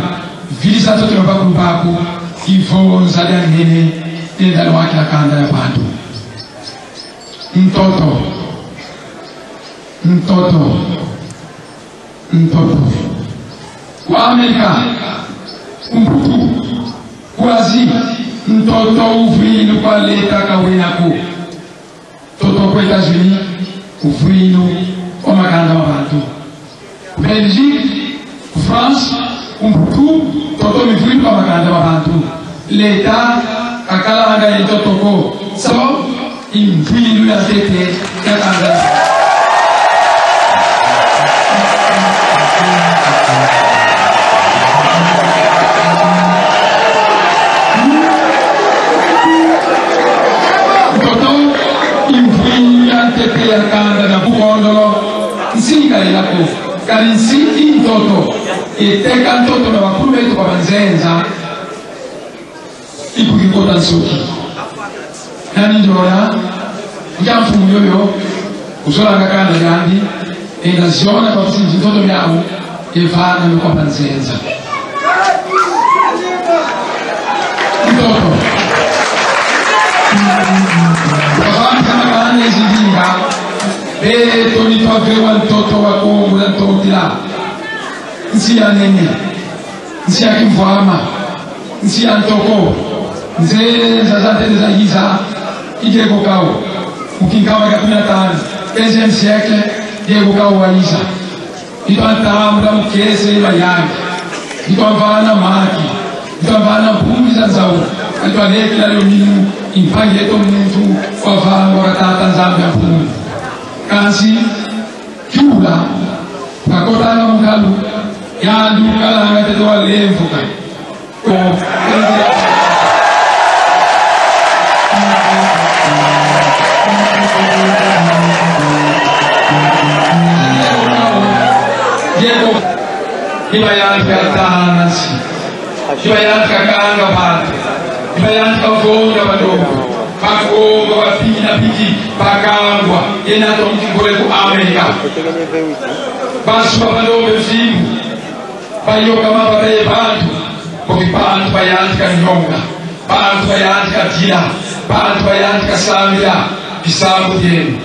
Vili sa toto na baku baku, ifo nzada nene, tenda na waki la kanda na batu. Mtoto. Kwa Amerika, umputu, kwazi, mtoto uvinu kwa leta kawenako. Toto kwa Etats-Unis, uvinu, omakanda wabatu. Belgique, France, umputu, toto mivinu kwa makanda wabatu. Leta, akala anga toto ko. So, imvinu ya tete, ya kanda. Ya kanda na bukondolo nsinga ilako kali nsingi mtoto iteka mtoto na wakume itu kwa banzenza ikukikota nsoki nani njora njamfu yoyo usola ngakanda gandi ina ziona kwa msingi mtoto miao ifana kwa banzenza mtoto beto ni pavewa mtoto wa Kongo na totila nsi ya nene nsi ya kimvama nsi ya ntoko nze zazate za giza idego kao ukingawa ya 15e siècle idego kao walisa ibantamda mkese bayani ibavana maki ibavana bumi za nzau alipalekila leo minu impange to mtu kwa vango katata Zambia bumi kasi jula pakota na mkalu ya dukala ngate to alemfuka ko yego ibayan katanasi ibayan kakanga bate ibayan kafonga badogo Pakongo wapina piki pakangwa ena tonki kule ku Amerika basu babalobe zimu bayoka mababe bantu koki bantu bayanti kanyonga bantu bayanti katila bantu bayanti kasamira bisabu yenu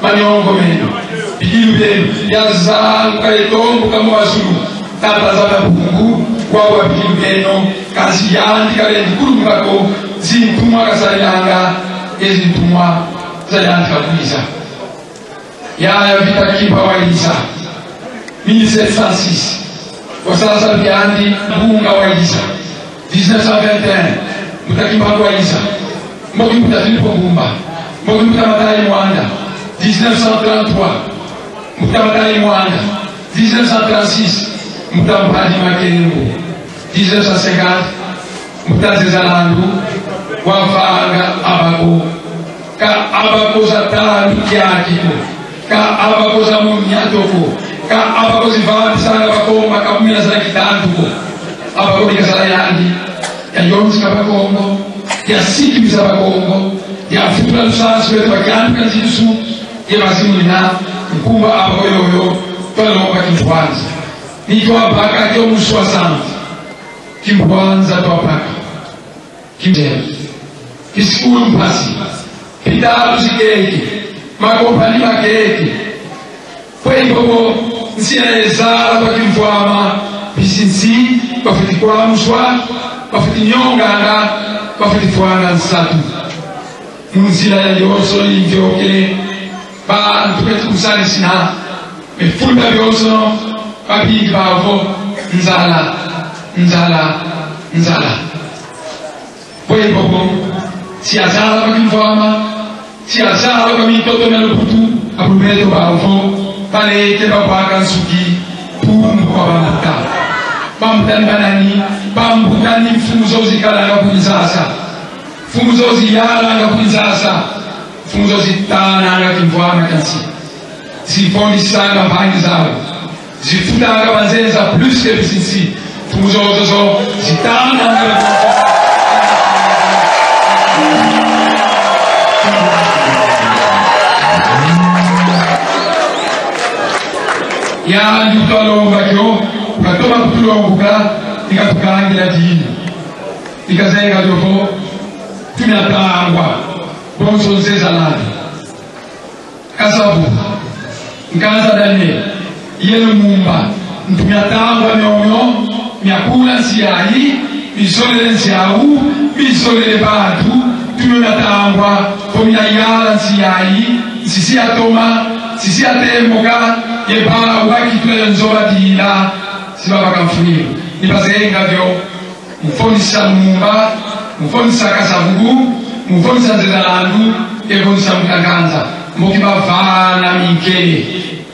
manyongo menu bigilu yenu yazangu kayetombu kama wazulu tata za Mungu kwa wabigilu yenu kazi yanti kalendi kurumako zintumwa kasalanga ezintumwa zalyanti kakuiza yaya vitakipa wailiza 1706 wasasa byandi bunga wailiza 1921 mutakipa wailiza moki mutafilipo bumba moki mutamatai mwanda 1933 mutamatai mwanda 1936 mutampadi makengo 1950 mutazizalandu wafanga abako ka abakoza tanu kyakiko ka abakoza munyatoko ka abakozi vanisanga bakoma kakumina sana kitantuko abako nikasala yandi ya yonzi kabakongo ya siki bisa bakongo ya futura lusansu wetu wakianduka nzidusu ya mazimu nina mkumba abako yoyo tola lomba kimkwanza nitwa baka kyo muswa sana kimkwanza toa baka kimjema kisikulu mpasi pitalu zikeke makompani makeke kwengogo nsina ezala bakimfwama bisinsi bafiti kwamuswa bafiti nyonganga bafiti fwanga nsatu munzira ya yoso invyoke bantu betukusalisina befunda byoso babigi bavo nzala nzala nzala kwengogo siazala bakimfwama siazala bakamitoto melukutu apumeto bavo palete babaka nsuki pumbu kwa bamuta bamutani banani bambutani mfuzo zikalanga kuinzasa mfuzo ziyalanga kuinzasa mfuzo zitananga kimvwana kansi zifondisanga mpangi zao zifutanga banzenza plus que bisinsi mfuzo zozo zitananga ya ndutalo bakyo katoma kutulonguka nikatukangira dini nikazenga jofo tunatangwa bonso nzezalani kasabu nkaza Daniel yele mumba ntumyatangwa myonyo myakula nsiyayi misolele nsiyawu misolele bantu tunatangwa komyayala nsiyayi nsisi atoma sisi atemoka yeba wakitule nzoba dila sibaba kamfuniro nibazenga vyo mfondisa mumba mfondisa kasavugu mfondisa nzezalandu mfondisa mkanganza mbokiba vana minkele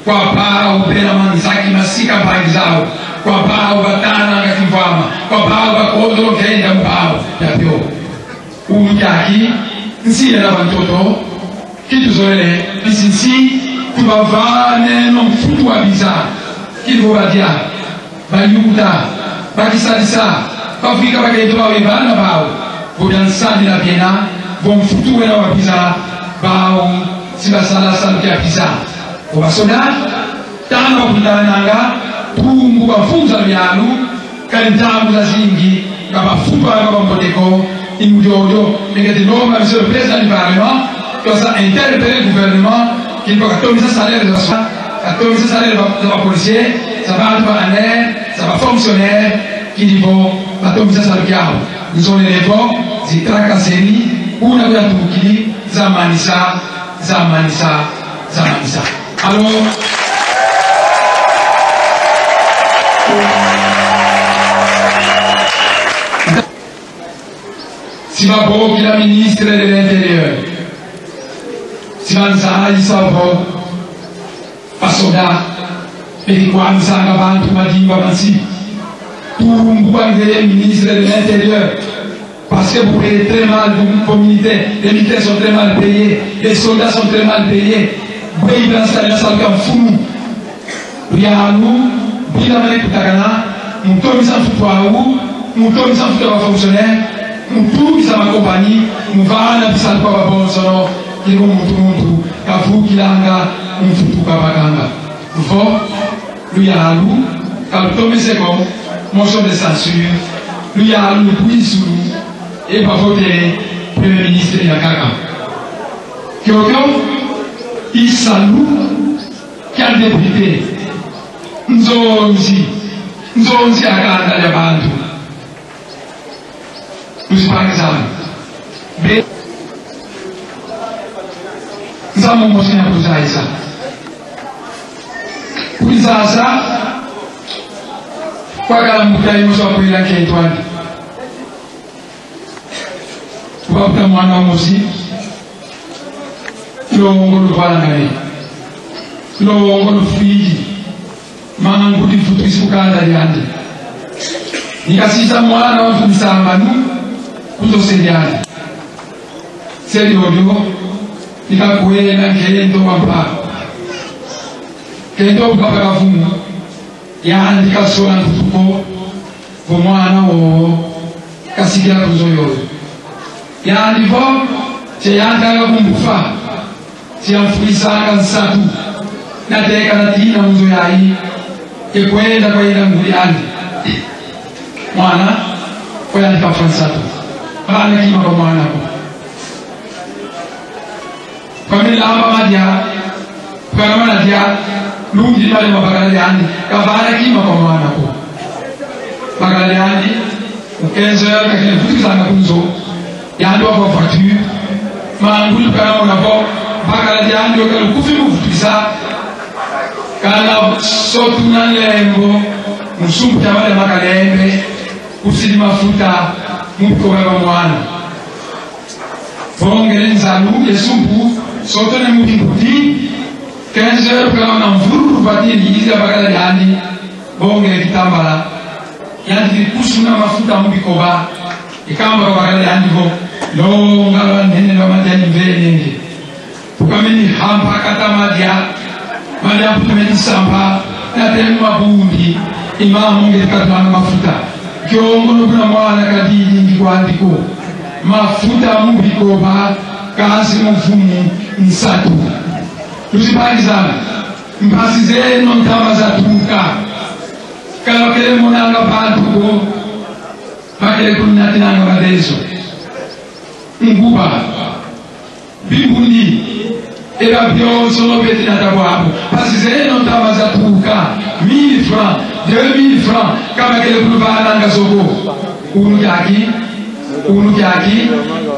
kwa pao pena manzaki masika mpangi zao kwa pao batana ngakimvama kwa pao bakodolo kenda mpao yapyo umjaki nsile na bantoto kitu zoele bisinsi tubavane no mfutu wa biza kivo badia bayuda bakisalisa bafika bakendo bawe bana bao bodansani la biena bon mfutu wena wa biza bao sibasala saluki ya biza obasoda tanga kundananga tumbu bafunza byanu kantambu za zingi kabafutu aba bamboteko imujojo ngati noma monsieur le président du parlement doit ça interpeller le gouvernement qu'il faut atomiser le salaire de la soie, atomiser le salaire de la policier, ça va être un air, ça va fonctionnaire, qui dit bon, atomiser le salaire. Nous sommes les bons, c'est tracasserie, ou la Turquie, Zamanissa, Zamanissa, Zamanissa. Alors, si ma pauvre la ministre de l'Intérieur, simanzala isavo pasoda pelikwanzanga bantu madimba bansi tumbwange ministre de l'Intérieur parce que vous payez très mal vous communauté les militaires sont très mal payés les soldats sont très mal payés bey installé la salle comme fou rialu bila mali kutakana mutomi sans futuau mutomi sans futuau fonctionnaire mutu bisa ma compagnie muvana bisa kwa bonsono kiko mutu kafukilanga mfutu kabaganga vo luyalu kaltomeseko motion de censure luyalu puisuru et pas voter premier ministre yakaka kyokyo isalu kya député nzonzi akanda ya bantu usipangizana be nzamo mosina kuzaisa kuzaza kwa kala mukali muso kuila ketwani wapta mwana mosi longo lwana ngai longo lufiji mangu di futu isukanda yandi nikasisa mwana wa msambanu kutosejana seli odio nikakwenda ngendo wampa kendo bukaba bafumu yandika sola ntuko bomwana wo kasigira kuzoyo yandivo cheyandaka kumbufa chiyamfuisanga nsatu nateka natina munzo yayi ekwenda kwenda nguliyandi mwana kweyandika nsatu bana kima kwa mwana ko kamila amba madya kwa mwana dia lungi pale mabagala yandi kabana kima kwa mwana ko bagala yandi ukenzo kakile futisanga kunzo yando kwa voiture mangulu kana unapo bagala yandi okalo kufimu futisa kana sotuna lembo musumbu tabale makalembe usidi mafuta muko baba mwana bongere nzalu yesumbu sotone mubindi 15 heures kana mvuru batini iza bagala yandi bongere kitambala yandi kusuna mafuta mubikoba ikamba bagala yandi go lo ngala nene lo madani vene tukameni hamba kata madia putumeni samba na temu mabundi imamu ngekatana mafuta kyongono kuna mwana kadidi ngikwandiko mafuta mubikoba kasi mfumu nsatu tusipalizana mpasi zeno ntama za tuka kala kele monanga bantu ko pakele kunatinanga badezo nguba bibundi era byonso no betina tabwabo pasi zeno ntama za tuka 1000 francs 2000 francs kama kele kulubana ngazoko unu yaki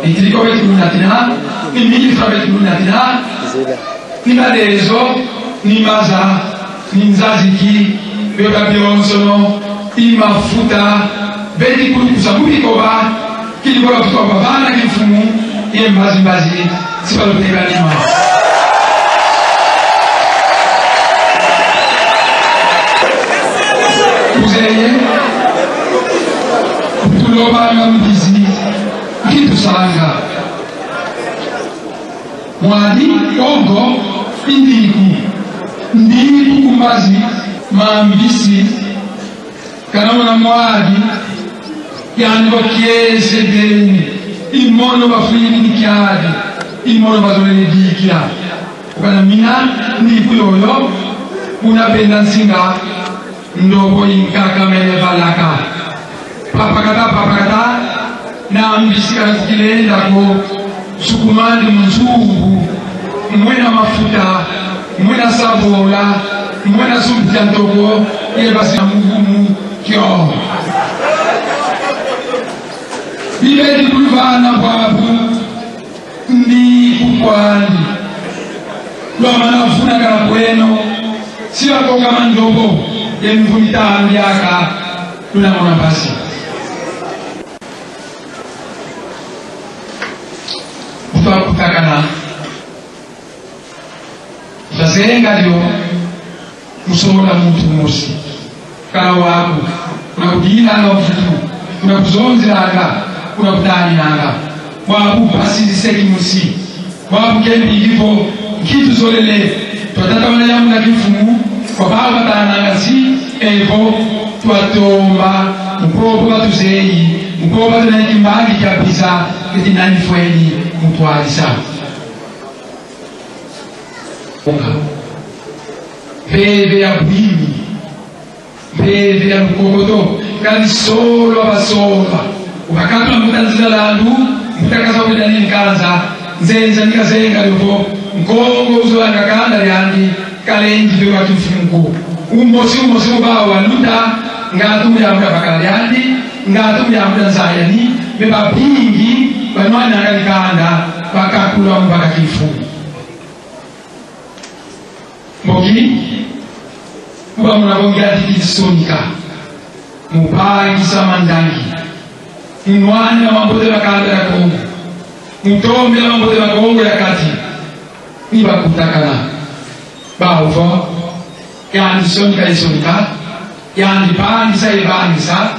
itiriko wetu kunatina ni 1000 francs wetu kunatina ni badezo ni maza ni nzaziki beba byonso no imafuta beti kusabuki koba kilikola kutoka bana kifumu ye mbazi sipaloteka nima uzeye tuloba ngambizi kitusanga mwadi ongo ndiku kumbazi mambisi kanamona mwadi yani bakiese deni imono bafuyini nikyadi imono bazolele dikya ukana mina ndiku yoyo unapenda nsinga ndobo inkaka mele balaka papakata na mbisika zikilenda ko sukumandi mzungu mwena mafuta mwena sabola mwena sumpita ntoko ile basi mungumu kyo bibedi kuluvana bwabu ndi kukwandi lomana ufuna kana kweno siwa konga mandobo yemvumitano yaka tunamona basi kutakana tazenga lyo musobola muntu musi kala waku unakudinanga ufutu unakuzonzeranga unakudaniranga wabu basiziseki musi wabu kembi ilivo nkitu zolele twatatabana yamu na kifumu kwa baba batananga si evo twatomba mukoboka tuzeyi mukoba tunakimbangi kabisa kiti nani fweni mutwalisa bebe ya bwimi bebe ya lukokoto kali solo abasoba ukakatwa mutanzila landu mutakasa wedani nkanza nzenza nikazenga lupo nkongo uzolanga kanda yandi kalenji bewa kifungu umosi ubawa luta ngatu mjamuda bakala yandi ngatu mjamuda nzayani beba bingi banwana ngalikanda bakakula mbaka kifungu moki kuba munabongera tikisonika mupangisa mandangi mwana mambote bakanda ya Kongo mutombe mambote ya Kongo ya kati niba kutakana bawo yani sonika isonika yani pangisa ibangisa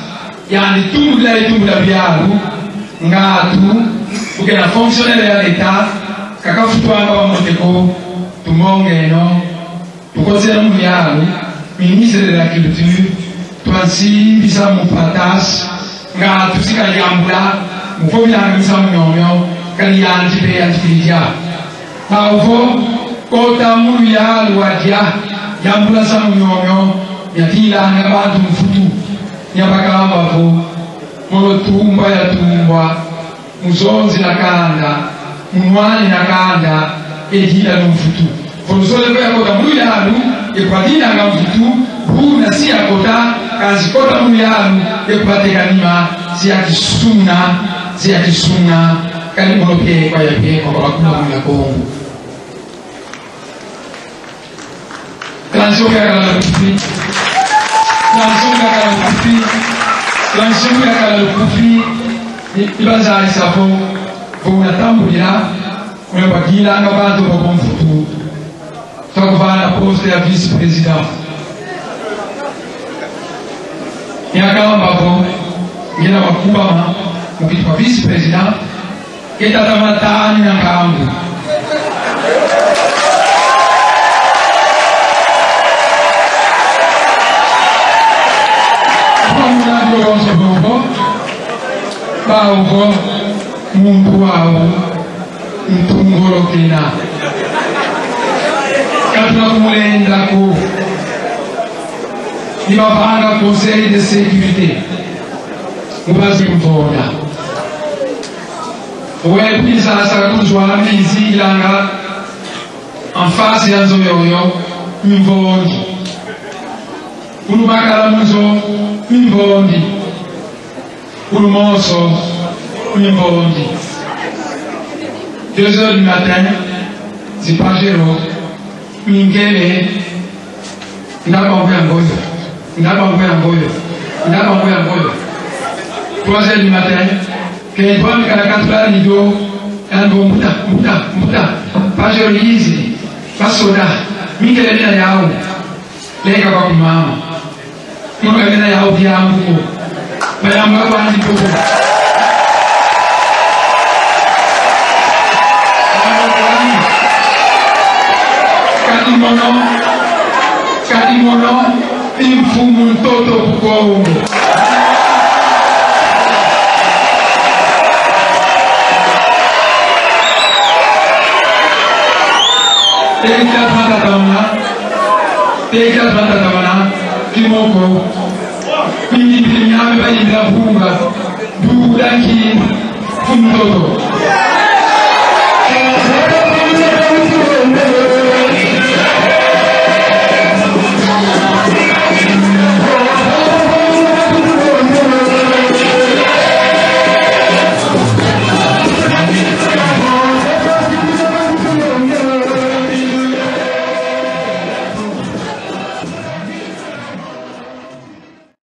yani tumbula byalu ngatu ukena fonctionnaire ya l'État kakafutwanga bamoteko tumongeno tukosera mu byalu ministre de l'Agriculture twasimbisa mu patas ngatu sikayambula mufo byangisa mu nyomyo kali yanjibe yanjibirija bawo kota mu byalu wajya yambula sa mu nyomyo yatilanga abantu mufutu nyabakambavo molotumba yatumbwa muzonzi nakanda munwani nakanda ejila n'umufutu folusole ko yakota muyalu ekwatila nga mfutu huna si yakota kazikota muyalu ekwatekanima si yakisuna kali molope kwa yapeko kwa bakuna mula Kongo transition yakala lukufi transition yakala lukufi ibaza isafo bonatambulira mwebagila nga bantu bakomfutu twakuvana poste ya vice president nyakambavo ngina bakubama mukitwa vice president ketatamatani na ngambu bawo muntu wawo ntungolokena katuna kumulendako nibapanga conseil de sécurité mubazimvoda wepisa kutuzwala mizi ilanga en face ya nzoyoyo mvondi ulubakala muzo mvondi Ulumoso, Mimbondi. 2h du matin, Zipajero, Mingele, Ndabangwe Angoyo. 3h du matin, Kédoua Mikalakatula Nido, Ango Mouta, Pajero Lizi, Pasoda, Mingele Lina Yao, Lega Bakumama, Mingele Lina Yao Diambo. Bayamba wani popo. Kadimono, imfumu mtoto kukongo. Teka tatatamana, kimoko. Mimi nyame bali ndafunga dudanki kumtoto